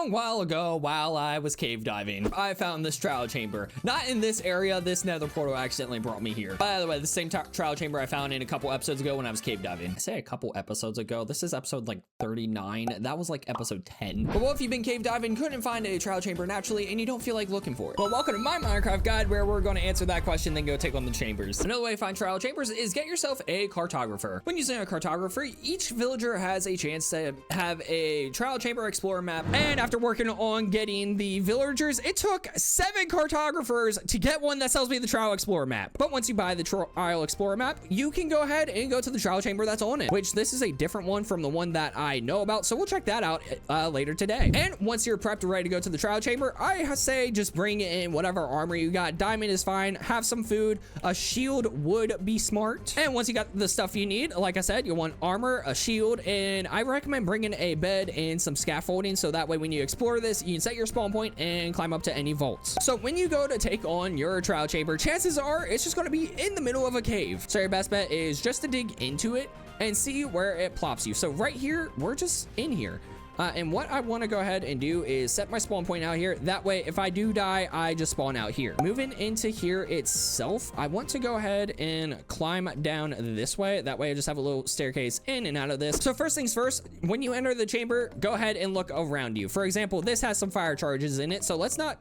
long while ago, while I was cave diving, I found this trial chamber. Not in this area. This nether portal accidentally brought me here. By the way, the same trial chamber I found in a couple episodes ago when I was cave diving. I say a couple episodes ago. This is episode like 39. That was like episode 10. But what if you've been cave diving, couldn't find a trial chamber naturally, and you don't feel like looking for it? Well, welcome to my Minecraft guide, where we're going to answer that question, then go take on the chambers. Another way to find trial chambers is get yourself a cartographer. When using a cartographer, each villager has a chance to have a trial chamber explorer map. And after working on getting the villagers, it took 7 cartographers to get one that sells me the trial explorer map. But once you buy the trial explorer map, you can go ahead and go to the trial chamber that's on it, which this is a different one from the one that I know about. So we'll check that out later today. And once you're prepped and ready to go to the trial chamber, I say just bring in whatever armor you got. Diamond is fine. Have some food. A shield would be smart. And once you got the stuff you need, like I said, you want armor, a shield, and I recommend bringing a bed and some scaffolding, so that way when you explore this, you can set your spawn point and climb up to any vaults. So when you go to take on your trial chamber, chances are it's just going to be in the middle of a cave. So your best bet is just to dig into it and see where it plops you. So right here, we're just in here. And what I want to go ahead and do is set my spawn point out here. That way, if I do die, I just spawn out here. Moving into here itself, I want to go ahead and climb down this way. That way, I just have a little staircase in and out of this. So first things first, when you enter the chamber, go ahead and look around you. For example, this has some fire charges in it. So let's not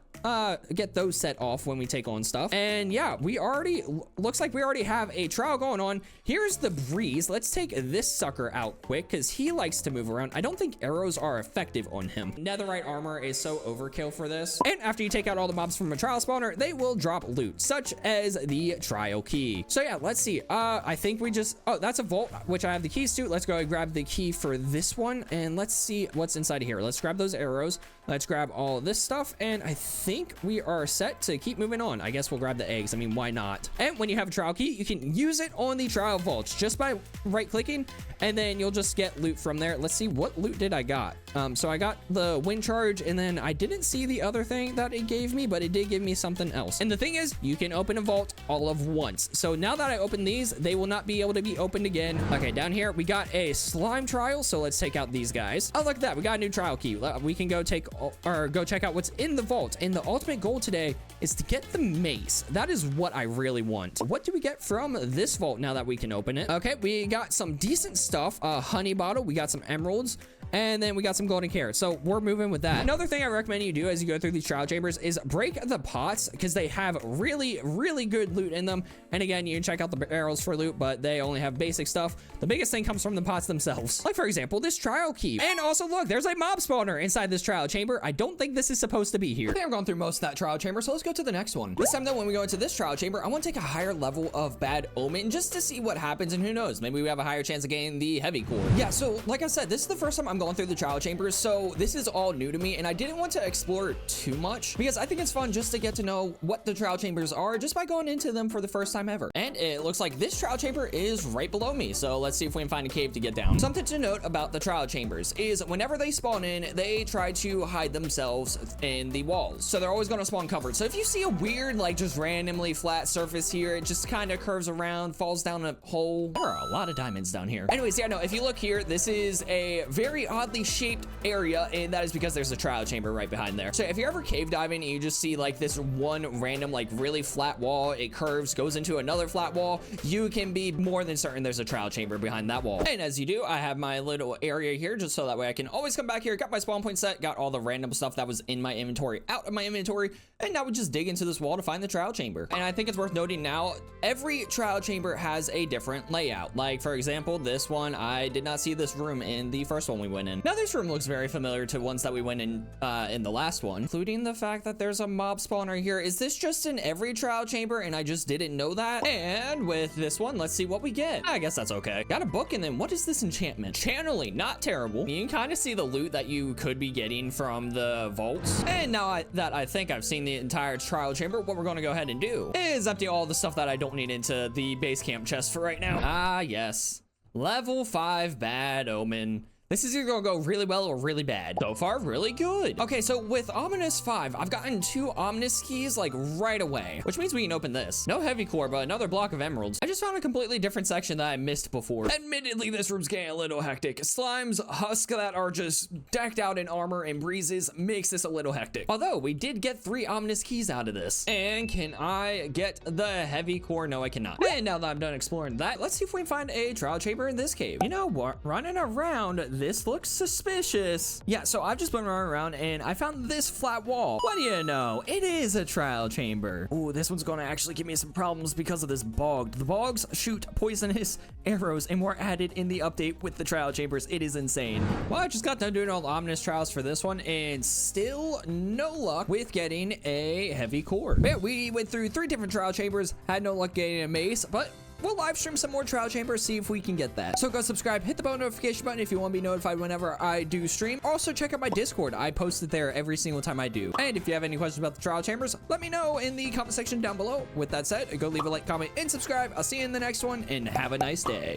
get those set off when we take on stuff. And yeah, looks like we already have a trial going on. Here's the breeze. Let's take this sucker out quick because he likes to move around. I don't think arrows are effective on him. Netherite armor is so overkill for this. And after you take out all the mobs from a trial spawner, they will drop loot, such as the trial key. So yeah, let's see. I think we just, oh, that's a vault, which I have the keys to. Let's go and grab the key for this one. And let's see what's inside of here. Let's grab those arrows. Let's grab all this stuff. And I think we are set to keep moving on. I guess we'll grab the eggs. I mean, why not? And when you have a trial key, you can use it on the trial vaults just by right clicking, and then you'll just get loot from there. Let's see, what loot did I got? So I got the wind charge, and then I didn't see the other thing that it gave me, but it did give me something else. And the thing is, you can open a vault all of once. So now that I open these, they will not be able to be opened again. Okay, down here, we got a slime trial. So let's take out these guys. Oh, look at that. We got a new trial key. We can go check out what's in the vault. And the ultimate goal today is to get the mace. That is what I really want. What do we get from this vault now that we can open it? Okay, we got some decent stuff. A honey bottle. We got some emeralds. And then we got some golden carrots. So we're moving with that. Another thing I recommend you do as you go through these trial chambers is break the pots, because they have really, really good loot in them. And again, you can check out the barrels for loot, but they only have basic stuff. The biggest thing comes from the pots themselves. Like, for example, this trial key. And also, look, there's a mob spawner inside this trial chamber. I don't think this is supposed to be here. I think I've gone through most of that trial chamber, so let's go to the next one. This time, though, when we go into this trial chamber, I want to take a higher level of bad omen just to see what happens, and who knows, maybe we have a higher chance of getting the heavy core. Yeah, so like I said, this is the first time I'm going through the trial chamber. So this is all new to me, and I didn't want to explore too much because I think it's fun just to get to know what the trial chambers are just by going into them for the first time ever. And it looks like this trial chamber is right below me, so let's see if we can find a cave to get down. Something to note about the trial chambers is whenever they spawn in, they try to hide themselves in the walls, so they're always going to spawn covered. So if you see a weird, like, just randomly flat surface here, it just kind of curves around, falls down a hole. There are a lot of diamonds down here. Anyways, yeah, no, if you look here, this is a very oddly shaped area, and that is because there's a trial chamber right behind there. So if you're ever cave diving and you just see like this one random, like, really flat wall, it curves, goes into another flat wall, you can be more than certain there's a trial chamber behind that wall. And as you do, I have my little area here just so that way I can always come back here. Got my spawn point set, got all the random stuff that was in my inventory out of my inventory, and now we just dig into this wall to find the trial chamber. And I think it's worth noting now, every trial chamber has a different layout. Like, for example, this one, I did not see this room in the first one we went in. Now this room looks very familiar to ones that we went in the last one, including the fact that there's a mob spawner here. Is this just in every trial chamber and I just didn't know that? And with this one, let's see what we get. I guess that's okay. Got a book, and then what is this enchantment? Channeling, not terrible. You can kind of see the loot that you could be getting from the vaults. And now that I think I've seen the entire trial chamber, what we're going to go ahead and do is empty all the stuff that I don't need into the base camp chest for right now. Ah, yes. Level 5 bad omen. This is either gonna go really well or really bad. So far, really good. Okay, so with Ominous 5, I've gotten 2 Ominous keys like right away, which means we can open this. No heavy core, but another block of emeralds. I just found a completely different section that I missed before. Admittedly, this room's getting a little hectic. Slimes, husks that are just decked out in armor and breezes makes this a little hectic. Although we did get 3 Ominous keys out of this. And can I get the heavy core? No, I cannot. And now that I'm done exploring that, let's see if we can find a trial chamber in this cave. You know what? Running around, this looks suspicious. Yeah, so I've just been running around and I found this flat wall. What do you know? It is a trial chamber. Ooh, this one's gonna actually give me some problems because of this bog. The bogs shoot poisonous arrows and were added in the update with the trial chambers. It is insane. Well, I just got done doing all the ominous trials for this one and still no luck with getting a heavy core. Yeah, we went through 3 different trial chambers, had no luck getting a mace, but we'll live stream some more trial chambers, see if we can get that. So go subscribe, hit the bell notification button if you want to be notified whenever I do stream. Also check out my Discord. I post it there every single time I do. And if you have any questions about the trial chambers, let me know in the comment section down below. With that said, go leave a like, comment, and subscribe. I'll see you in the next one, and have a nice day.